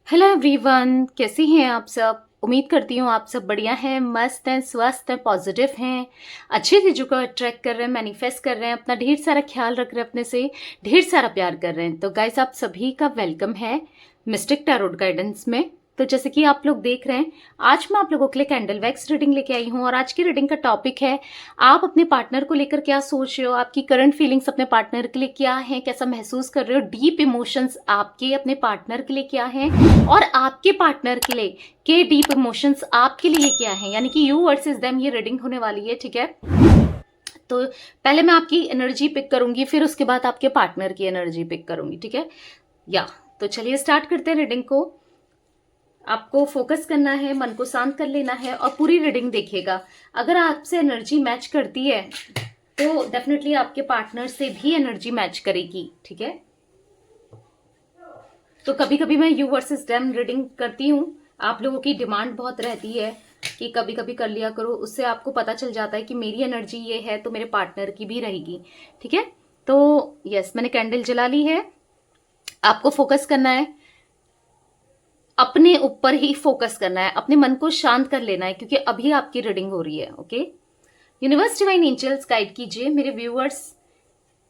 Hello everyone, कैसे हैं आप सब। उम्मीद करती हूँ आप सब बढ़िया हैं, मस्त हैं, स्वस्थ हैं, पॉजिटिव हैं, अच्छी चीज़ों को अट्रैक्ट कर रहे हैं, मैनिफेस्ट कर रहे हैं, अपना ढेर सारा ख्याल रख रहे हैं, अपने से ढेर सारा प्यार कर रहे हैं। तो गाइस, आप सभी का वेलकम है मिस्टिक टैरोट गाइडेंस में। तो जैसे कि आप लोग देख रहे हैं, आज मैं आप लोगों के लिए कैंडल वैक्स रीडिंग लेके आई हूँ और आज की रीडिंग का टॉपिक है आप अपने पार्टनर को लेकर क्या सोच रहे हो, आपकी करंट फीलिंग्स अपने पार्टनर के लिए क्या है, कैसा महसूस कर रहे हो, डीप इमोशंस आपके अपने पार्टनर के लिए क्या है और आपके पार्टनर के लिए के डीप इमोशंस आपके लिए क्या है, यानी कि यू वर्सेस देम ये रीडिंग होने वाली है। ठीक है, तो पहले मैं आपकी एनर्जी पिक करूंगी, फिर उसके बाद आपके पार्टनर की एनर्जी पिक करूंगी। ठीक है, या तो चलिए स्टार्ट करते हैं रीडिंग को। आपको फोकस करना है, मन को शांत कर लेना है और पूरी रीडिंग देखिएगा। अगर आपसे एनर्जी मैच करती है तो डेफिनेटली आपके पार्टनर से भी एनर्जी मैच करेगी। ठीक है, तो कभी कभी मैं यू वर्सेस देम रीडिंग करती हूँ। आप लोगों की डिमांड बहुत रहती है कि कभी कभी कर लिया करो, उससे आपको पता चल जाता है कि मेरी एनर्जी ये है तो मेरे पार्टनर की भी रहेगी। ठीक है, तो यस, मैंने कैंडल जला ली है। आपको फोकस करना है, अपने ऊपर ही फोकस करना है, अपने मन को शांत कर लेना है, क्योंकि अभी आपकी रीडिंग हो रही है। Okay, universe divine angels guide कीजिए मेरे व्यूअर्स,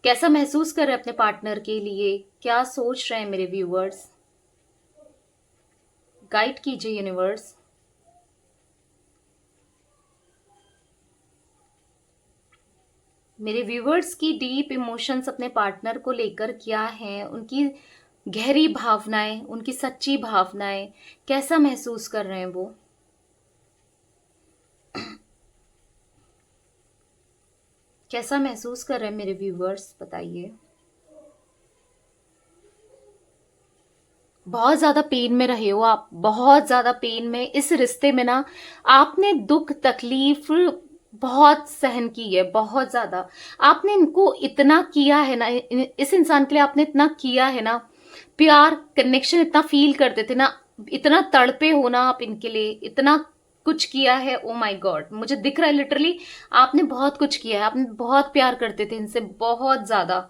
कैसा महसूस कर रहे हैं अपने पार्टनर के लिए, क्या सोच रहे हैं मेरे व्यूअर्स, गाइड कीजिए यूनिवर्स। मेरे व्यूअर्स की डीप इमोशंस अपने पार्टनर को लेकर क्या हैं, उनकी गहरी भावनाएं, उनकी सच्ची भावनाएं, कैसा महसूस कर रहे हैं वो। कैसा महसूस कर रहे हैं मेरे व्यूअर्स, बताइए। बहुत ज्यादा पेन में रहे हो आप, बहुत ज्यादा पेन में, इस रिश्ते में ना आपने दुख तकलीफ बहुत सहन की है, बहुत ज्यादा। आपने इनको इतना किया है ना, इस इंसान के लिए आपने इतना किया है ना, प्यार कनेक्शन इतना फील करते थे ना, इतना तड़पे हो ना आप इनके लिए, इतना कुछ किया है। ओ माय गॉड, मुझे दिख रहा है लिटरली आपने बहुत कुछ किया है, आपने बहुत प्यार करते थे इनसे, बहुत ज्यादा।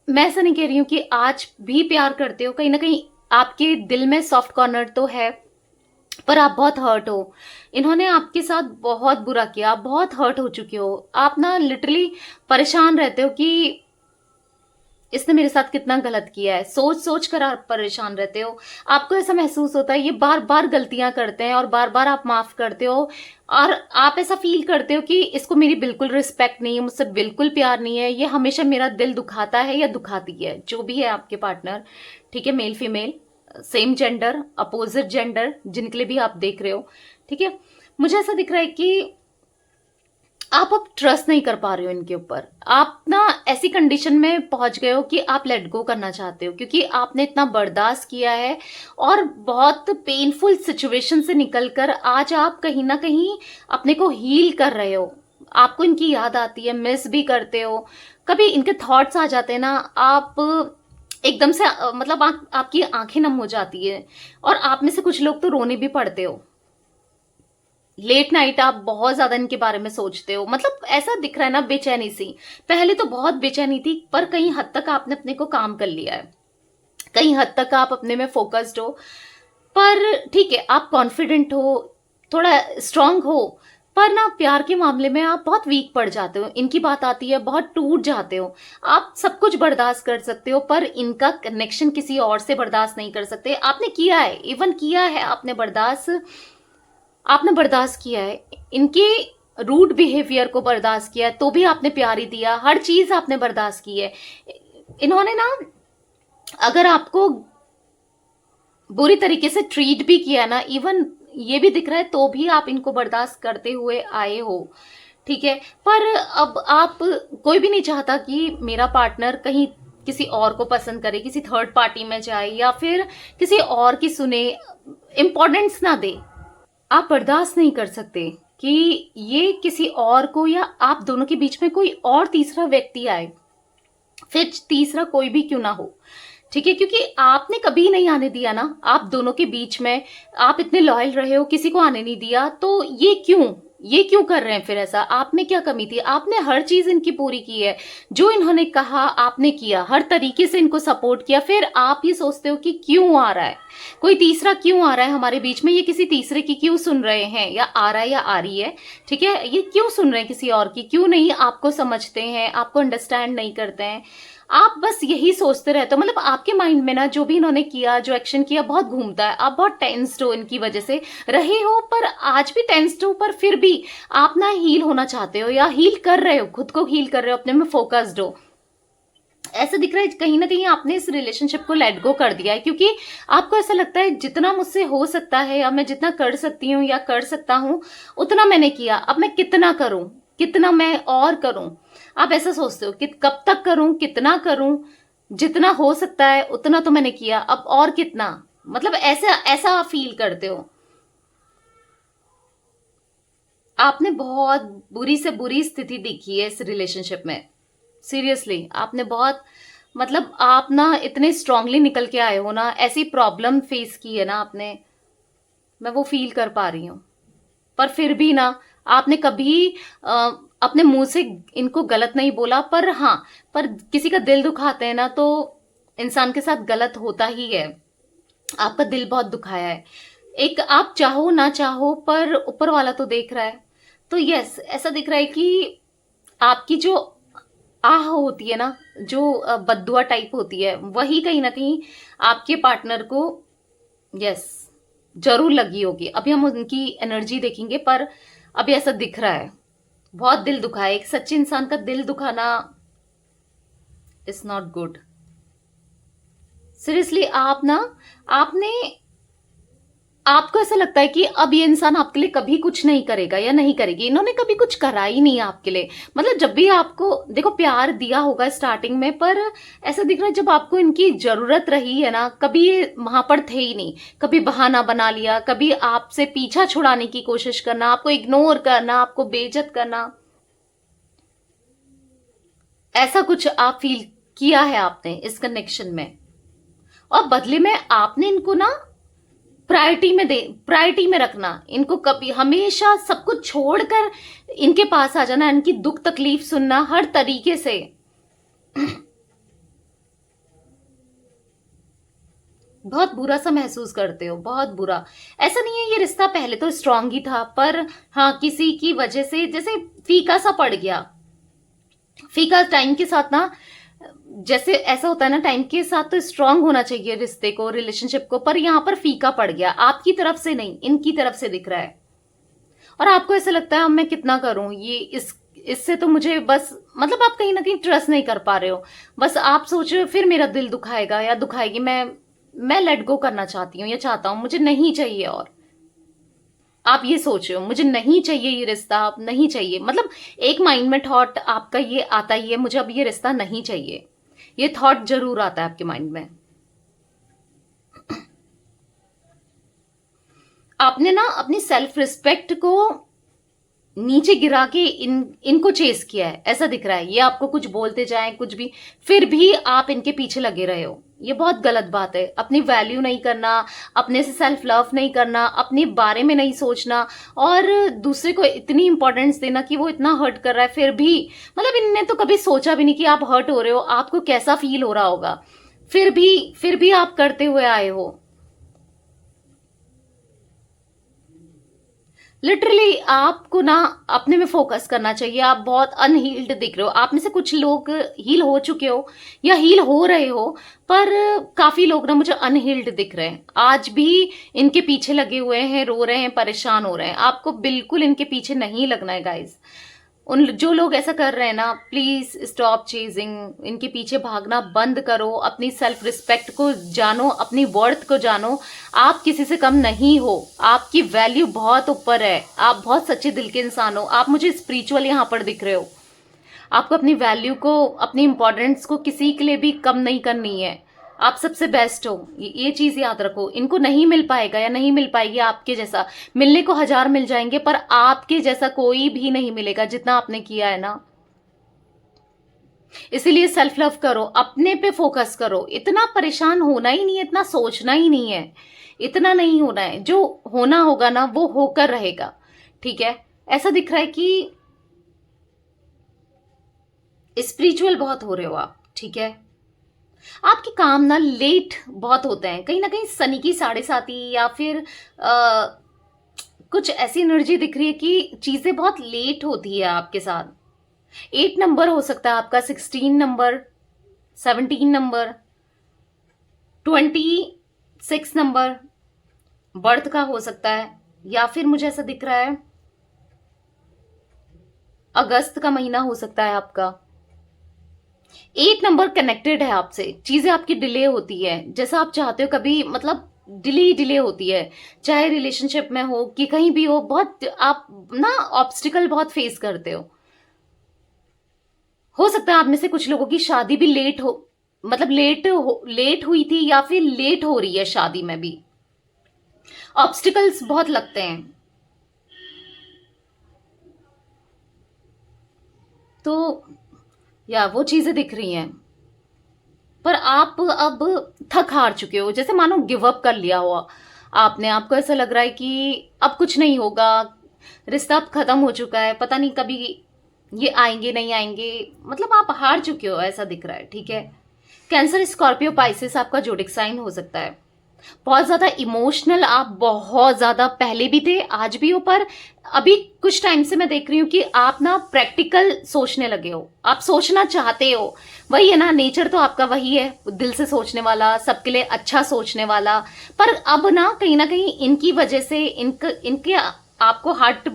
मैं ऐसा नहीं कह रही हूँ कि आज भी प्यार करते हो, कहीं ना कहीं आपके दिल में सॉफ्ट कॉर्नर तो है, पर आप बहुत हर्ट हो। इन्होंने आपके साथ बहुत बुरा किया, आप बहुत हर्ट हो चुके हो। आप ना लिटरली परेशान रहते हो कि इसने मेरे साथ कितना गलत किया है, सोच सोच कर आप परेशान रहते हो। आपको ऐसा महसूस होता है ये बार बार गलतियां करते हैं और बार बार आप माफ करते हो, और आप ऐसा फील करते हो कि इसको मेरी बिल्कुल रिस्पेक्ट नहीं है, मुझसे बिल्कुल प्यार नहीं है, ये हमेशा मेरा दिल दुखाता है या दुखाती है, जो भी है आपके पार्टनर। ठीक है, male female, same gender, opposite gender, जिनके लिए भी आप देख रहे हो। ठीक है, मुझे ऐसा दिख रहा है कि आप अब ट्रस्ट नहीं कर पा रहे हो इनके ऊपर। आप ना ऐसी कंडीशन में पहुंच गए हो कि आप लेट गो करना चाहते हो, क्योंकि आपने इतना बर्दाश्त किया है और बहुत पेनफुल सिचुएशन से निकलकर आज आप कहीं ना कहीं अपने को हील कर रहे हो। आपको इनकी याद आती है, मिस भी करते हो, कभी इनके थॉट्स आ जाते हैं ना, आप एकदम से मतलब आपकी आंखें नम हो जाती है, और आप में से कुछ लोग तो रोने भी पड़ते हो। लेट नाइट आप बहुत ज्यादा इनके बारे में सोचते हो, मतलब ऐसा दिख रहा है ना बेचैनी सी। पहले तो बहुत बेचैनी थी, पर कहीं हद तक आपने अपने को काम कर लिया है, कहीं हद तक आप अपने में फोकस्ड हो। पर ठीक है, आप कॉन्फिडेंट हो, थोड़ा स्ट्रांग हो, पर ना प्यार के मामले में आप बहुत वीक पड़ जाते हो। इनकी बात आती है बहुत टूट जाते हो। आप सब कुछ बर्दाश्त कर सकते हो, पर इनका कनेक्शन किसी और से बर्दाश्त नहीं कर सकते। आपने किया है, इवन किया है आपने बर्दाश्त, आपने बर्दाश्त किया है इनके रूड बिहेवियर को, बर्दाश्त किया है, तो भी आपने प्यार ही दिया, हर चीज आपने बर्दाश्त की है। इन्होंने ना अगर आपको बुरी तरीके से ट्रीट भी किया ना, इवन ये भी दिख रहा है, तो भी आप इनको बर्दाश्त करते हुए आए हो। ठीक है, पर अब आप, कोई भी नहीं चाहता कि मेरा पार्टनर कहीं किसी और को पसंद करे, किसी थर्ड पार्टी में जाए या फिर किसी और की सुने, इंपॉर्टेंस ना दे। आप बर्दाश्त नहीं कर सकते कि ये किसी और को, या आप दोनों के बीच में कोई और तीसरा व्यक्ति आए, फिर तीसरा कोई भी क्यों ना हो। ठीक है, क्योंकि आपने कभी नहीं आने दिया ना आप दोनों के बीच में, आप इतने लॉयल रहे हो, किसी को आने नहीं दिया, तो ये क्यों, ये क्यों कर रहे हैं फिर ऐसा? आप में क्या कमी थी? आपने हर चीज़ इनकी पूरी की है। जो इन्होंने कहा आपने किया, हर तरीके से इनको सपोर्ट किया, फिर आप ये सोचते हो कि क्यों आ रहा है? कोई तीसरा क्यों आ रहा है हमारे बीच में? ये किसी तीसरे की क्यों सुन रहे हैं? या आ रहा है या आ रही है, ठीक है? ये क्यों सुन रहे हैं किसी और की? क्यों नहीं आपको समझते हैं, आपको अंडरस्टैंड नहीं करते हैं? आप बस यही सोचते रहते हो। मतलब आपके माइंड में ना जो भी इन्होंने किया, जो एक्शन किया, बहुत घूमता है। आप बहुत टेंस्ड हो इनकी वजह से रहे हो, पर आज भी टेंस्ड हो, पर फिर भी आप ना हील होना चाहते हो या हील कर रहे हो, खुद को हील कर रहे हो, अपने में फोकस्ड हो। ऐसा दिख रहा है कहीं ना कहीं आपने इस रिलेशनशिप को लेट गो कर दिया है, क्योंकि आपको ऐसा लगता है जितना मुझसे हो सकता है या मैं जितना कर सकती हूँ या कर सकता हूँ उतना मैंने किया, अब मैं कितना करूं, कितना मैं और करूं। आप ऐसा सोचते हो कि कब तक करूं, कितना करूं, जितना हो सकता है उतना तो मैंने किया, अब और कितना। मतलब ऐसा ऐसा फील करते हो। आपने बहुत बुरी से बुरी स्थिति देखी है इस रिलेशनशिप में। सीरियसली आपने बहुत, मतलब आप ना इतने स्ट्रांगली निकल के आए हो ना, ऐसी प्रॉब्लम फेस की है ना आपने, मैं वो फील कर पा रही हूँ। पर फिर भी ना आपने कभी अपने मुंह से इनको गलत नहीं बोला, पर हाँ, पर किसी का दिल दुखाते हैं ना तो इंसान के साथ गलत होता ही है। आपका दिल बहुत दुखाया है। एक आप चाहो ना चाहो पर ऊपर वाला तो देख रहा है। तो यस, ऐसा दिख रहा है कि आपकी जो आह होती है ना, जो बद्दुआ टाइप होती है, वही कहीं ना कहीं आपके पार्टनर को, यस, जरूर लगी होगी। अभी हम उनकी एनर्जी देखेंगे, पर अभी ऐसा दिख रहा है। बहुत दिल दुखा है। एक सच्चे इंसान का दिल दुखाना इज नॉट गुड। सीरियसली आप ना, आपने, आपको ऐसा लगता है कि अब ये इंसान आपके लिए कभी कुछ नहीं करेगा या नहीं करेगी। इन्होंने कभी कुछ करा ही नहीं आपके लिए। मतलब जब भी आपको देखो प्यार दिया होगा स्टार्टिंग में, पर ऐसा दिख रहा है जब आपको इनकी जरूरत रही है ना, कभी ये वहां पर थे ही नहीं। कभी बहाना बना लिया, कभी आपसे पीछा छुड़ाने की कोशिश करना, आपको इग्नोर करना, आपको बेइज्जत करना, ऐसा कुछ आप फील किया है आपने इस कनेक्शन में। और बदले में आपने इनको ना प्रायोरिटी में रखना। इनको कभी हमेशा सब कुछ छोड़कर इनके पास आ जाना, इनकी दुख तकलीफ सुनना हर तरीके से। बहुत बुरा सा महसूस करते हो, बहुत बुरा। ऐसा नहीं है ये रिश्ता पहले तो स्ट्रांग ही था, पर हाँ किसी की वजह से जैसे फीका सा पड़ गया। फीका टाइम के साथ ना, जैसे ऐसा होता है ना, टाइम के साथ तो स्ट्रांग होना चाहिए रिश्ते को, रिलेशनशिप को, पर यहां पर फीका पड़ गया। आपकी तरफ से नहीं, इनकी तरफ से दिख रहा है। और आपको ऐसा लगता है अब मैं कितना करूं, ये इससे तो मुझे बस, मतलब आप कहीं ना कहीं ट्रस्ट नहीं कर पा रहे हो। बस आप सोच रहे हो फिर मेरा दिल दुखाएगा या दुखाएगी, मैं लेट गो करना चाहती हूँ या चाहता हूँ, मुझे नहीं चाहिए। और आप ये सोच रहे हो मुझे नहीं चाहिए ये रिश्ता, आप नहीं चाहिए। मतलब एक माइंड में थॉट आपका ये आता ही है, मुझे अब ये रिश्ता नहीं चाहिए। ये थॉट जरूर आता है आपके माइंड में। आपने ना अपनी सेल्फ रिस्पेक्ट को नीचे गिरा के इनको चेस किया है, ऐसा दिख रहा है। ये आपको कुछ बोलते जाएं कुछ भी, फिर भी आप इनके पीछे लगे रहे हो। ये बहुत गलत बात है। अपनी वैल्यू नहीं करना, अपने से सेल्फ लव नहीं करना, अपने बारे में नहीं सोचना, और दूसरे को इतनी इंपॉर्टेंस देना कि वो इतना हर्ट कर रहा है फिर भी, मतलब इनने तो कभी सोचा भी नहीं कि आप हर्ट हो रहे हो, आपको कैसा फील हो रहा होगा। फिर भी आप करते हुए आए हो। लिटरली आपको ना अपने में फोकस करना चाहिए। आप बहुत अनहील्ड दिख रहे हो। आप में से कुछ लोग हील हो चुके हो या हील हो रहे हो, पर काफी लोग ना मुझे अनहील्ड दिख रहे हैं। आज भी इनके पीछे लगे हुए हैं, रो रहे हैं, परेशान हो रहे हैं। आपको बिल्कुल इनके पीछे नहीं लगना है गाइज। उन जो लोग ऐसा कर रहे हैं ना, प्लीज स्टॉप चेजिंग। इनके पीछे भागना बंद करो। अपनी सेल्फ रिस्पेक्ट को जानो, अपनी वर्थ को जानो। आप किसी से कम नहीं हो। आपकी वैल्यू बहुत ऊपर है। आप बहुत सच्चे दिल के इंसान हो। आप मुझे स्पिरिचुअल यहाँ पर दिख रहे हो। आपको अपनी वैल्यू को, अपनी इंपॉर्टेंस को किसी के लिए भी कम नहीं करनी है। आप सबसे बेस्ट हो, ये चीज याद रखो। इनको नहीं मिल पाएगा या नहीं मिल पाएगी आपके जैसा। मिलने को हजार मिल जाएंगे, पर आपके जैसा कोई भी नहीं मिलेगा जितना आपने किया है ना। इसीलिए सेल्फ लव करो, अपने पे फोकस करो। इतना परेशान होना ही नहीं है, इतना सोचना ही नहीं है, इतना नहीं होना है। जो होना होगा ना वो होकर रहेगा, ठीक है। ऐसा दिख रहा है कि स्पिरिचुअल बहुत हो रहे हो आप, ठीक है। आपके काम ना लेट बहुत होते हैं, कहीं ना कहीं शनि की 7.5 या फिर कुछ ऐसी एनर्जी दिख रही है कि चीजें बहुत लेट होती है आपके साथ। 8 नंबर हो सकता है आपका, 16 नंबर, 17 नंबर, 26 नंबर बर्थ का हो सकता है, या फिर मुझे ऐसा दिख रहा है अगस्त का महीना हो सकता है आपका। 8 नंबर कनेक्टेड है आपसे, चीजें आपकी डिले होती है जैसा आप चाहते हो, कभी मतलब डिले होती है, चाहे रिलेशनशिप में हो कि कहीं भी हो, बहुत आप ना ऑब्स्टिकल बहुत फेस करते हो सकता है आप में से कुछ लोगों की शादी भी लेट हो, मतलब लेट हुई थी या फिर लेट हो रही है शादी में भी, ऑब्स्टिकल्स बहुत लगते हैं। तो या वो चीजें दिख रही हैं, पर आप अब थक हार चुके हो, जैसे मानो गिव अप कर लिया हो आपने। आपको ऐसा लग रहा है कि अब कुछ नहीं होगा, रिश्ता अब खत्म हो चुका है, पता नहीं कभी ये आएंगे नहीं आएंगे, मतलब आप हार चुके हो ऐसा दिख रहा है, ठीक है। कैंसर, स्कॉर्पियो, पाइसेस आपका जोडिक साइन हो सकता है। बहुत ज्यादा इमोशनल आप बहुत ज्यादा पहले भी थे, आज भी हो, पर अभी कुछ टाइम से मैं देख रही हूँ कि आप ना प्रैक्टिकल सोचने लगे हो, आप सोचना चाहते हो। वही है ना, नेचर तो आपका वही है, दिल से सोचने वाला, सबके लिए अच्छा सोचने वाला। पर अब ना कहीं इनकी वजह से, इनके आपको हार्ट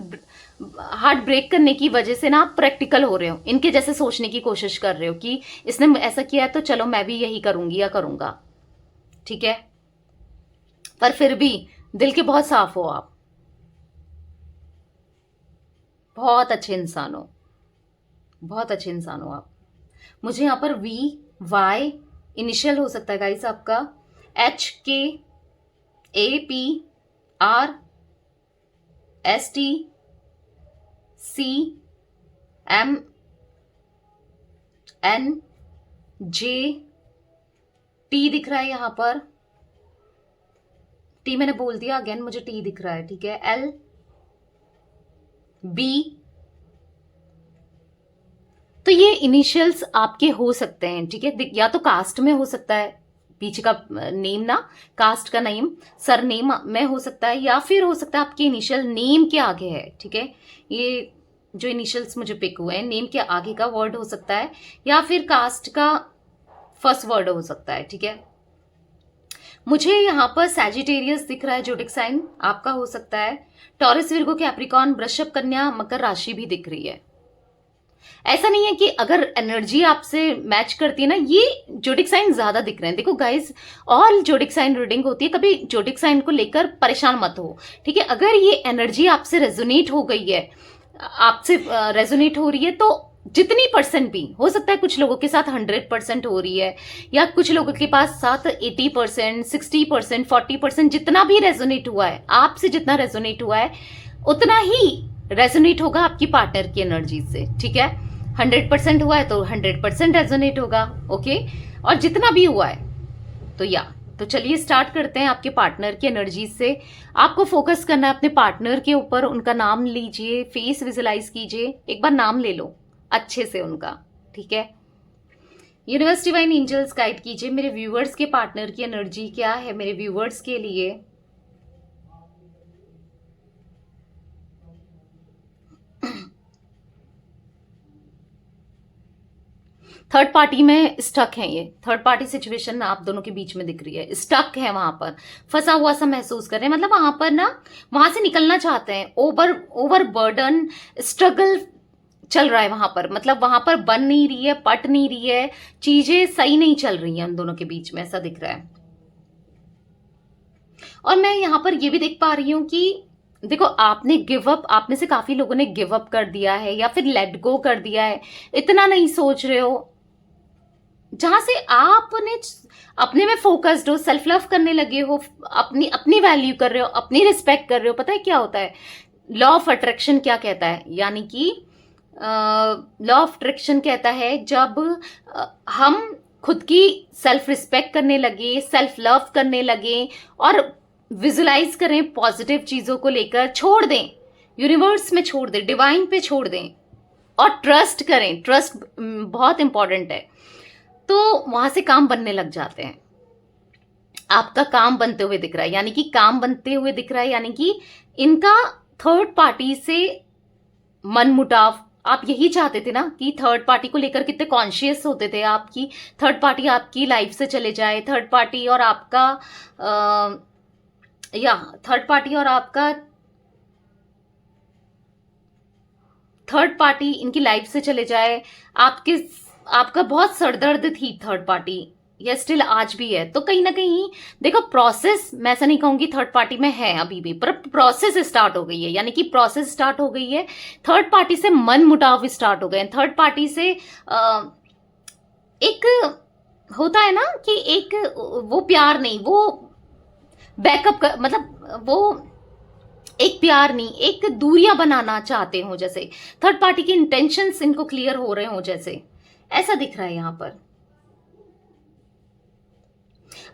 ब्रेक करने की वजह से ना आप प्रैक्टिकल हो रहे हो, इनके जैसे सोचने की कोशिश कर रहे हो कि इसने ऐसा किया है तो चलो मैं भी यही करूंगी या करूंगा, ठीक है। पर फिर भी दिल के बहुत साफ हो आप, बहुत अच्छे इंसान हो, बहुत अच्छे इंसान हो आप। मुझे यहाँ पर VY इनिशियल हो सकता है गाइस आपका, HKAPRSTCMNJ दिख रहा है यहाँ पर। टी मैंने बोल दिया, अगेन मुझे टी दिख रहा है, ठीक है। LB, तो ये इनिशियल्स आपके हो सकते हैं, ठीक है। या तो कास्ट में हो सकता है, पीछे का नेम ना, कास्ट का नेम सर नेम में हो सकता है, या फिर हो सकता है आपके इनिशियल नेम के आगे है, ठीक है। ये जो इनिशियल्स मुझे पिक हुए हैं, नेम के आगे का वर्ड हो सकता है, या फिर कास्ट का फर्स्ट वर्ड हो सकता है, ठीक है। मुझे यहाँ पर सैजिटेरियस दिख रहा है, जोडिक साइन आपका हो सकता है। टॉरस, विर्गो, कैप्रिकॉर्न, वृषभ, कन्या, मकर राशि भी दिख रही है। ऐसा नहीं है कि अगर एनर्जी आपसे मैच करती है ना, ये जोडिक साइन ज्यादा दिख रहे हैं। देखो guys, all zodiac sign reading होती है, कभी जोडिक साइन को लेकर परेशान मत हो, ठीक है। अगर ये एनर्जी आपसे रेजोनेट हो गई है, आपसे रेजोनेट हो रही है, तो जितनी परसेंट भी हो सकता है, कुछ लोगों के साथ 100% हो रही है, या कुछ लोगों के पास साथ 80%, 60%, 40%, जितना भी रेजोनेट हुआ है आपसे, जितना रेजोनेट हुआ है उतना ही रेजोनेट होगा आपकी पार्टनर की एनर्जी से, ठीक है। 100% हुआ है तो 100% रेजोनेट होगा, ओके। और जितना भी हुआ है तो चलिए स्टार्ट करते हैं आपके पार्टनर की एनर्जी से। आपको फोकस करना है अपने पार्टनर के ऊपर, उनका नाम लीजिए, फेस विजुलाइज कीजिए, एक बार नाम ले लो अच्छे से उनका, ठीक है। यूनिवर्स, डिवाइन एंजल्स गाइड कीजिए मेरे व्यूअर्स के पार्टनर की एनर्जी क्या है मेरे व्यूअर्स के लिए। थर्ड पार्टी में स्टक है, ये थर्ड पार्टी सिचुएशन आप दोनों के बीच में दिख रही है, स्टक है, वहां पर फंसा हुआ सा महसूस कर रहे हैं, मतलब वहां पर ना, वहां से निकलना चाहते हैं, ओवर बर्डन स्ट्रगल चल रहा है वहां पर, मतलब वहां पर बन नहीं रही है, पट नहीं रही है, चीजें सही नहीं चल रही हैं उन दोनों के बीच में, ऐसा दिख रहा है। और मैं यहां पर ये भी देख पा रही हूं कि देखो, आपने गिव अप, आप में से काफी लोगों ने गिव अप कर दिया है या फिर लेट गो कर दिया है, इतना नहीं सोच रहे हो, जहां से आपने अपने में फोकस्ड हो, सेल्फ लव करने लगे हो, अपनी अपनी वैल्यू कर रहे हो, अपनी रिस्पेक्ट कर रहे हो। पता है क्या होता है, लॉ ऑफ अट्रैक्शन क्या कहता है, यानी कि लॉ ऑफ अट्रैक्शन कहता है, जब हम खुद की सेल्फ रिस्पेक्ट करने लगे, सेल्फ लव करने लगे और विजुलाइज करें पॉजिटिव चीजों को लेकर, छोड़ दें यूनिवर्स में छोड़ दें, डिवाइन पे छोड़ दें और ट्रस्ट करें। ट्रस्ट बहुत इंपॉर्टेंट है। तो वहां से काम बनने लग जाते हैं। आपका काम बनते हुए दिख रहा है, यानी कि काम बनते हुए दिख रहा है, यानी कि इनका थर्ड पार्टी से मनमुटाव। आप यही चाहते थे ना कि थर्ड पार्टी को लेकर कितने कॉन्शियस होते थे आपकी थर्ड पार्टी आपकी लाइफ से चले जाए, थर्ड पार्टी और आपका या थर्ड पार्टी और आपका थर्ड पार्टी इनकी लाइफ से चले जाए। आपका बहुत सरदर्द थी थर्ड पार्टी, या स्टिल आज भी है। तो कहीं ना कहीं देखो, प्रोसेस मैं ऐसा नहीं कहूंगी थर्ड पार्टी में है अभी भी, पर प्रोसेस स्टार्ट हो गई है, यानी कि प्रोसेस स्टार्ट हो गई है। थर्ड पार्टी से मन मुटाव स्टार्ट हो गए हैं। थर्ड पार्टी से एक होता है ना कि एक वो प्यार नहीं, वो बैकअप कर, मतलब वो एक प्यार नहीं, एक दूरियां बनाना चाहते हो। जैसे थर्ड पार्टी के इंटेंशंस इनको क्लियर हो रहे हो, जैसे ऐसा दिख रहा है यहां पर।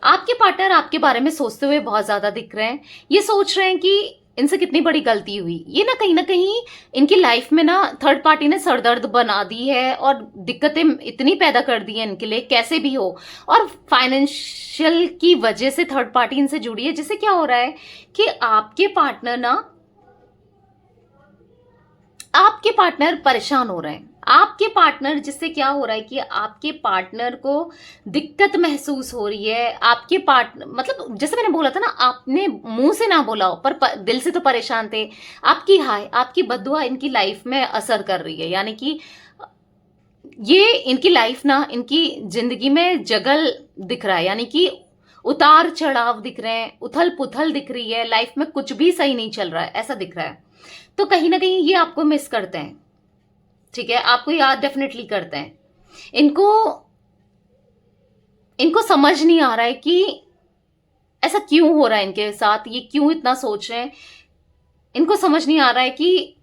आपके पार्टनर आपके बारे में सोचते हुए बहुत ज्यादा दिख रहे हैं। ये सोच रहे हैं कि इनसे कितनी बड़ी गलती हुई। ये ना कहीं इनकी लाइफ में ना थर्ड पार्टी ने सरदर्द बना दी है और दिक्कतें इतनी पैदा कर दी है इनके लिए, कैसे भी हो। और फाइनेंशियल की वजह से थर्ड पार्टी इनसे जुड़ी है, जिससे क्या हो रहा है कि आपके पार्टनर परेशान हो रहे हैं। आपके पार्टनर, जिससे क्या हो रहा है कि आपके पार्टनर को दिक्कत महसूस हो रही है। आपके पार्टनर, मतलब जैसे मैंने बोला था ना, आपने मुंह से ना बोला हो पर दिल से तो परेशान थे। आपकी बद्दुआ इनकी लाइफ में असर कर रही है, यानी कि ये इनकी लाइफ ना, इनकी जिंदगी में जगल दिख रहा है, यानी कि उतार चढ़ाव दिख रहे हैं, उथल पुथल दिख रही है, लाइफ में कुछ भी सही नहीं चल रहा है, ऐसा दिख रहा है। तो कहीं ना कहीं ये आपको मिस करते हैं, ठीक है, आपको याद डेफिनेटली करते हैं। इनको समझ नहीं आ रहा है कि ऐसा क्यों हो रहा है इनके साथ, ये क्यों इतना सोच रहे हैं। इनको समझ नहीं आ रहा है कि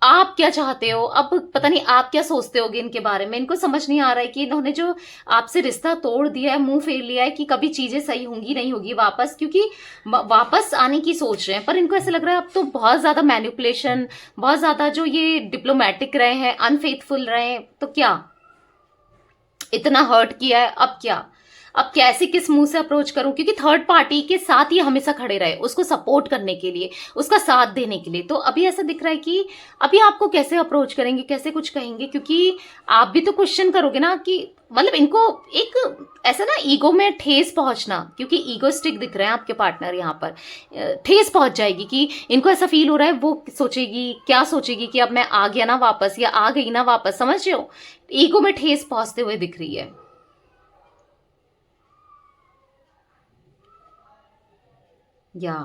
आप क्या चाहते हो, अब पता नहीं आप क्या सोचते होगे इनके बारे में। इनको समझ नहीं आ रहा है कि इन्होंने जो आपसे रिश्ता तोड़ दिया है, मुंह फेर लिया है, कि कभी चीजें सही होंगी नहीं होगी वापस, क्योंकि वापस आने की सोच रहे हैं। पर इनको ऐसा लग रहा है अब तो बहुत ज्यादा मैनिपुलेशन, बहुत ज्यादा जो ये डिप्लोमेटिक रहे हैं, अनफेथफुल रहे हैं, तो क्या इतना हर्ट किया है, अब कैसे किस मुंह से अप्रोच करूं, क्योंकि थर्ड पार्टी के साथ ये हमेशा खड़े रहे उसको सपोर्ट करने के लिए, उसका साथ देने के लिए। तो अभी ऐसा दिख रहा है कि अभी आपको कैसे अप्रोच करेंगे, कैसे कुछ कहेंगे, क्योंकि आप भी तो क्वेश्चन करोगे ना कि मतलब इनको एक ऐसा ना ईगो में ठेस पहुंचना, क्योंकि ईगोस्टिक दिख रहे हैं आपके पार्टनर यहाँ पर। ठेस पहुंच जाएगी कि इनको ऐसा फील हो रहा है, वो सोचेगी, क्या सोचेगी कि अब मैं आ गया ना वापस, या आ गई ना वापस, समझ रहे हो, ईगो में ठेस पहुंचते हुए दिख रही है। या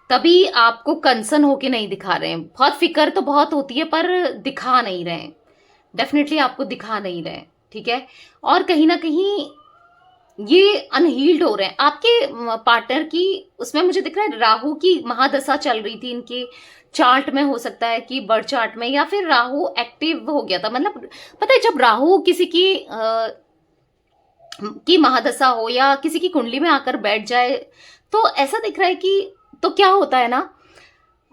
तभी आपको कंसर्न होके नहीं दिखा रहे हैं। बहुत फिक्र तो बहुत होती है पर दिखा नहीं रहे हैं, डेफिनेटली आपको दिखा नहीं रहे हैं, ठीक है। और कहीं ना कहीं ये अनहील्ड हो रहे हैं आपके पार्टनर की। उसमें मुझे दिख रहा है राहु की महादशा चल रही थी इनके चार्ट में, हो सकता है कि बर्थ चार्ट में, या फिर राहु एक्टिव हो गया था। मतलब पता है, जब राहु किसी की महादशा हो या किसी की कुंडली में आकर बैठ जाए, तो ऐसा दिख रहा है कि तो क्या होता है ना,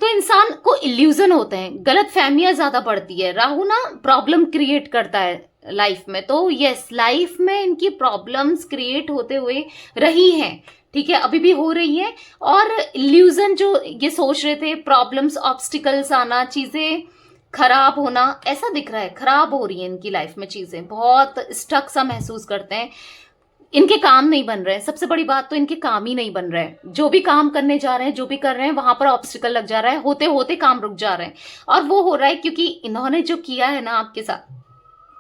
तो इंसान को इल्यूजन होते हैं, गलत फहमियां ज्यादा बढ़ती है। राहु ना प्रॉब्लम क्रिएट करता है लाइफ में। तो यस, लाइफ में इनकी प्रॉब्लम्स क्रिएट होते हुए रही हैं, ठीक है, अभी भी हो रही है। और इल्यूजन जो ये सोच रहे थे, प्रॉब्लम्स, ऑब्स्टिकल्स आना, चीजें खराब होना, ऐसा दिख रहा है खराब हो रही है इनकी लाइफ में चीजें, बहुत स्टक सा महसूस करते हैं। इनके काम नहीं बन रहे हैं, सबसे बड़ी बात तो इनके काम ही नहीं बन रहे हैं। जो भी काम करने जा रहे हैं, जो भी कर रहे हैं, वहां पर ऑब्स्टिकल लग जा रहा है, होते होते काम रुक जा रहे हैं। और वो हो रहा है क्योंकि इन्होंने जो किया है ना आपके साथ।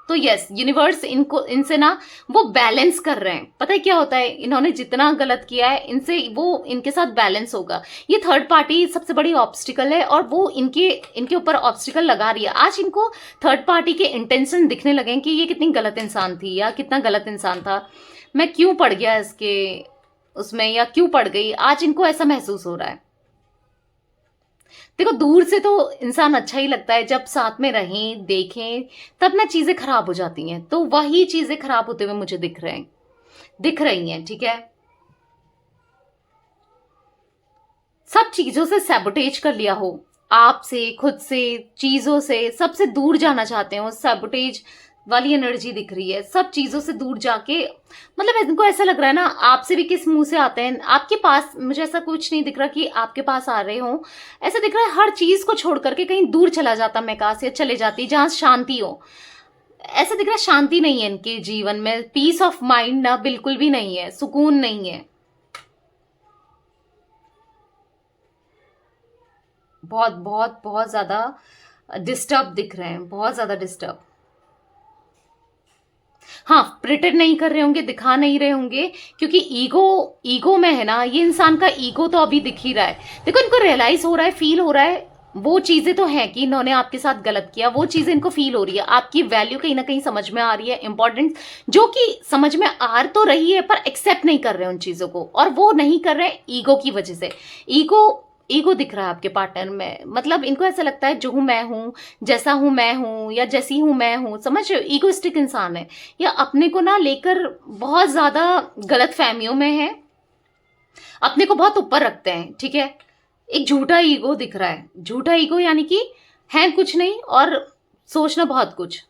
तो यस, यूनिवर्स इनसे ना वो बैलेंस कर रहे हैं। पता है क्या होता है, इन्होंने जितना गलत किया है इनसे, वो इनके साथ बैलेंस होगा। ये थर्ड पार्टी सबसे बड़ी ऑब्स्टिकल है और वो इनके ऊपर ऑब्स्टिकल लगा रही है। आज इनको थर्ड पार्टी के इंटेंशन दिखने लगे कि ये कितनी गलत इंसान थी, या कितना गलत इंसान था, मैं क्यों पड़ गया इसके उसमें, या क्यों पड़ गई। आज इनको ऐसा महसूस हो रहा है। देखो, दूर से तो इंसान अच्छा ही लगता है, जब साथ में रहें, देखें, तब ना चीजें खराब हो जाती हैं। तो वही चीजें खराब होते हुए मुझे दिख रही हैं, ठीक है। सब चीजों से सैबोटेज कर लिया हो, आपसे, खुद से, चीजों से, सबसे दूर जाना चाहते हो। सैबोटेज वाली एनर्जी दिख रही है, सब चीजों से दूर जाके, मतलब इनको ऐसा लग रहा है ना, आपसे भी किस मुंह से आते हैं आपके पास। मुझे ऐसा कुछ नहीं दिख रहा कि आपके पास आ रहे हो, ऐसा दिख रहा है हर चीज को छोड़ करके कहीं दूर चला जाता मैं कहा से, चले जाती जहां शांति हो। ऐसा दिख रहा है शांति नहीं है इनके जीवन में, पीस ऑफ माइंड ना बिल्कुल भी नहीं है, सुकून नहीं है। बहुत बहुत बहुत ज्यादा डिस्टर्ब दिख रहे हैं, बहुत ज्यादा डिस्टर्ब। हाँ, प्रिटेंड नहीं कर रहे होंगे, दिखा नहीं रहे होंगे, क्योंकि ईगो, ईगो में है ना, ये इंसान का ईगो तो अभी दिख ही रहा है। देखो इनको रियलाइज हो रहा है, फील हो रहा है, वो चीजें तो है कि इन्होंने आपके साथ गलत किया, वो चीजें इनको फील हो रही है, आपकी वैल्यू कहीं ना कहीं समझ में आ रही है, इंपॉर्टेंट जो कि समझ में आ तो रही है, पर एक्सेप्ट नहीं कर रहे उन चीजों को, और वो नहीं कर रहे ईगो की वजह से। ईगो, ईगो दिख रहा है आपके पार्टनर में, मतलब इनको ऐसा लगता है जो हूं मैं हूं, जैसा हूं मैं हूं, या जैसी हूं मैं हूं, समझ रहे हो, ईगोइस्टिक इंसान है, या अपने को ना लेकर बहुत ज्यादा गलत फहमियों में है, अपने को बहुत ऊपर रखते हैं, ठीक है। एक झूठा ईगो दिख रहा है, झूठा ईगो यानी कि है कुछ नहीं और सोचना बहुत कुछ।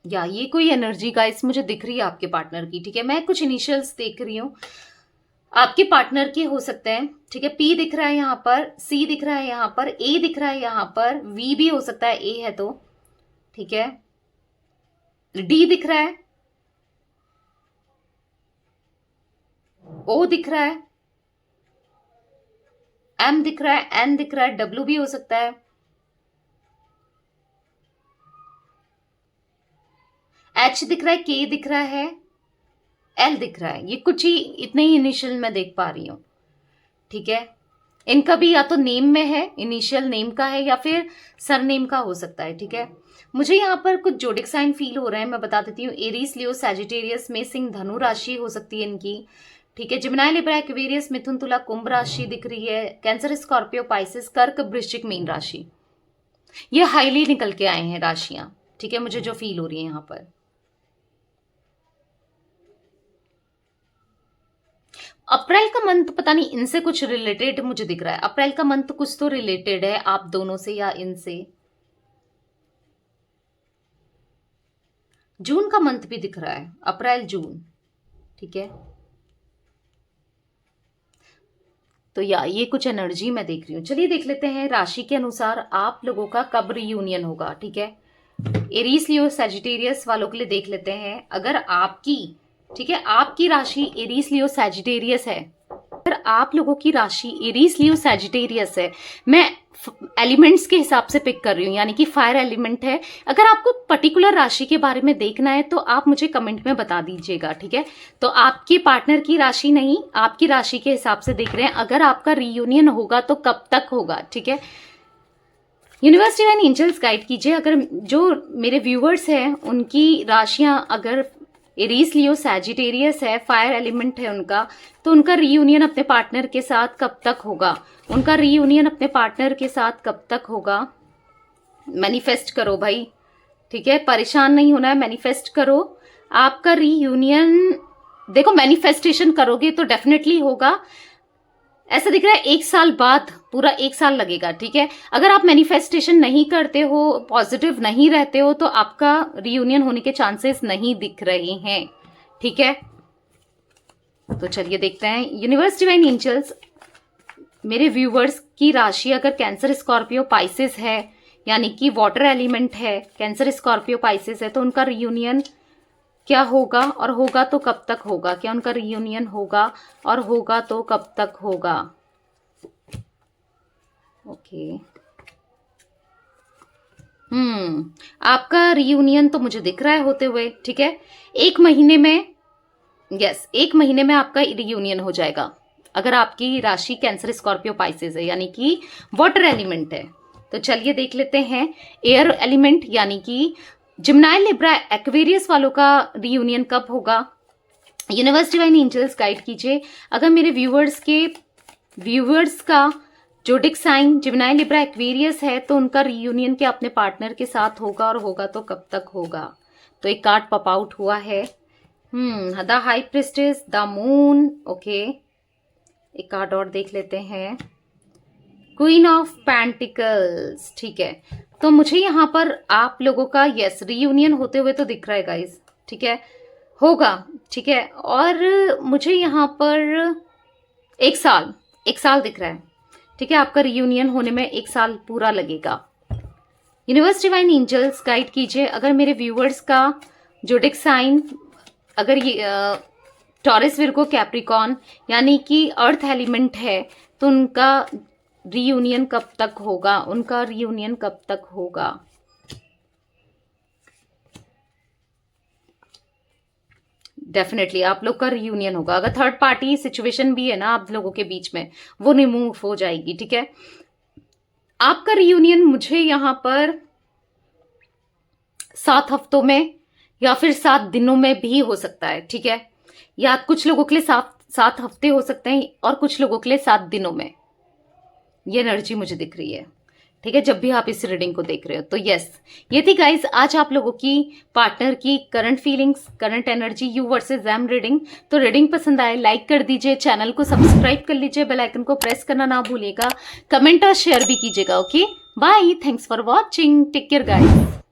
या ये कोई एनर्जी गाइस मुझे दिख रही है आपके पार्टनर की, ठीक है। मैं कुछ इनिशियल्स देख रही हूँ आपके पार्टनर के, हो सकते हैं, ठीक है। पी दिख रहा है यहाँ पर, सी दिख रहा है यहाँ पर, ए दिख रहा है यहाँ पर, वी भी हो सकता है, ए है तो, ठीक है। डी दिख रहा है, ओ दिख रहा है, एम दिख रहा है, एन दिख रहा है, डब्ल्यू भी हो सकता है, एच दिख रहा है, के दिख रहा है, एल दिख रहा है। ये कुछ ही, इतने ही इनिशियल मैं देख पा रही हूँ, ठीक है। इनका भी या तो नेम में है, इनिशियल नेम का है, या फिर सरनेम का हो सकता है, ठीक है। मुझे यहाँ पर कुछ जोडिक साइन फील हो रहे हैं, मैं बता देती हूँ। एरीज, लियो, सैजिटेरियस में सिंह, धनु राशि हो सकती है इनकी, ठीक है। जिमिनाई, लिब्रा, एक्वेरियस, मिथुन, तुला, कुंभ राशि दिख रही है। कैंसर, स्कॉर्पियो, पाइसिस, कर्क, वृश्चिक, मीन राशि। ये हाईली निकल के आए हैं राशियां, ठीक है, मुझे जो फील हो रही है यहाँ पर। अप्रैल का मंथ पता नहीं इनसे कुछ रिलेटेड मुझे दिख रहा है, अप्रैल का मंथ कुछ तो रिलेटेड है आप दोनों से या इनसे। जून का मंथ भी दिख रहा है, अप्रैल जून, ठीक है। तो या ये कुछ एनर्जी मैं देख रही हूँ। चलिए देख लेते हैं राशि के अनुसार आप लोगों का कब रियूनियन होगा, ठीक है। एरीज, लियो, सैजिटेरियस वालों के लिए देख लेते हैं। अगर आपकी, ठीक है, आपकी राशि एरीज, लियो, सैजिटेरियस है, अगर आप लोगों की राशि एरीज, लियो, सैजिटेरियस है, मैं एलिमेंट्स के हिसाब से पिक कर रही हूँ, यानी कि फायर एलिमेंट है। अगर आपको पर्टिकुलर राशि के बारे में देखना है तो आप मुझे कमेंट में बता दीजिएगा, ठीक है। तो आपके पार्टनर की राशि नहीं, आपकी राशि के हिसाब से देख रहे हैं। अगर आपका रीयूनियन होगा तो कब तक होगा, ठीक है। यूनिवर्स, डिवाइन एंजल्स गाइड कीजिए। अगर जो मेरे व्यूवर्स हैं उनकी राशियां अगर एरीज, लियो, सैजिटेरियस है, फायर एलिमेंट है उनका, तो उनका रीयूनियन अपने पार्टनर के साथ कब तक होगा, उनका रीयूनियन अपने पार्टनर के साथ कब तक होगा। मैनिफेस्ट करो भाई, ठीक है, परेशान नहीं होना है, मैनिफेस्ट करो आपका रीयूनियन। देखो मैनिफेस्टेशन करोगे तो डेफिनेटली होगा। ऐसा दिख रहा है 1 साल बाद, पूरा 1 साल लगेगा, ठीक है। अगर आप मैनिफेस्टेशन नहीं करते हो, पॉजिटिव नहीं रहते हो, तो आपका रियूनियन होने के चांसेस नहीं दिख रहे हैं, ठीक है। तो चलिए देखते हैं यूनिवर्स, डिवाइन एंजल्स, मेरे व्यूवर्स की राशि अगर कैंसर, स्कॉर्पियो, पाइसिस है, यानी कि वाटर एलिमेंट है, कैंसर, स्कॉर्पियो, पाइसिस है, तो उनका रियूनियन क्या होगा और होगा तो कब तक होगा, क्या उनका रियूनियन होगा और होगा तो कब तक होगा। ओके, आपका रियूनियन तो मुझे दिख रहा है होते हुए, ठीक है। 1 महीने में, यस, 1 महीने में आपका रियूनियन हो जाएगा। अगर आपकी राशि कैंसर, स्कॉर्पियो, पाइसेस है, यानी कि वाटर एलिमेंट है। तो चलिए देख लेते हैं एयर एलिमेंट, यानी कि जिम्नाई, लिब्रा, एक्वेरियस वालों का रियूनियन कब होगा। यूनिवर्स, डिवाइन एंजल्स गाइड कीजिए। अगर मेरे व्यूवर्स का जोडिक साइन जिम्नाई, लिब्रा, एक्वेरियस है, तो उनका रियूनियन क्या अपने पार्टनर के साथ होगा और होगा तो कब तक होगा। तो एक कार्ड पॉप आउट हुआ है, the high priestess, the moon, okay. एक कार्ड और देख लेते हैं, क्वीन ऑफ पेंटिकल्स, ठीक है। तो मुझे यहाँ पर आप लोगों का यस रीयूनियन होते हुए तो दिख रहा है गाइस, ठीक है, होगा, ठीक है। और मुझे यहाँ पर एक साल दिख रहा है, ठीक है। आपका रीयूनियन होने में एक साल पूरा लगेगा। यूनिवर्स डिवाइन एंजल्स गाइड कीजिए, अगर मेरे व्यूअर्स का जोडिक साइन अगर ये टॉरस, विर्गो, कैप्रिकॉन यानी कि अर्थ एलिमेंट है, तो उनका रीयूनियन कब तक होगा, उनका रीयूनियन कब तक होगा। डेफिनेटली आप लोग का रीयूनियन होगा। अगर थर्ड पार्टी सिचुएशन भी है ना आप लोगों के बीच में, वो रिमूव हो जाएगी, ठीक है। आपका रीयूनियन मुझे यहां पर 7 हफ्तों में या फिर 7 दिनों में भी हो सकता है, ठीक है। या कुछ लोगों के लिए 7 हफ्ते हो सकते हैं और कुछ लोगों के लिए 7 दिनों में, ये एनर्जी मुझे दिख रही है, ठीक है, जब भी आप इस रीडिंग को देख रहे हो। तो यस, ये थी गाइस आज आप लोगों की पार्टनर की current feelings, current energy, you versus them reading. तो रीडिंग पसंद आए लाइक कर दीजिए, चैनल को सब्सक्राइब कर लीजिए, बेल आइकन को प्रेस करना ना भूलिएगा, कमेंट और शेयर भी कीजिएगा। Okay, bye, thanks for watching, take care guys.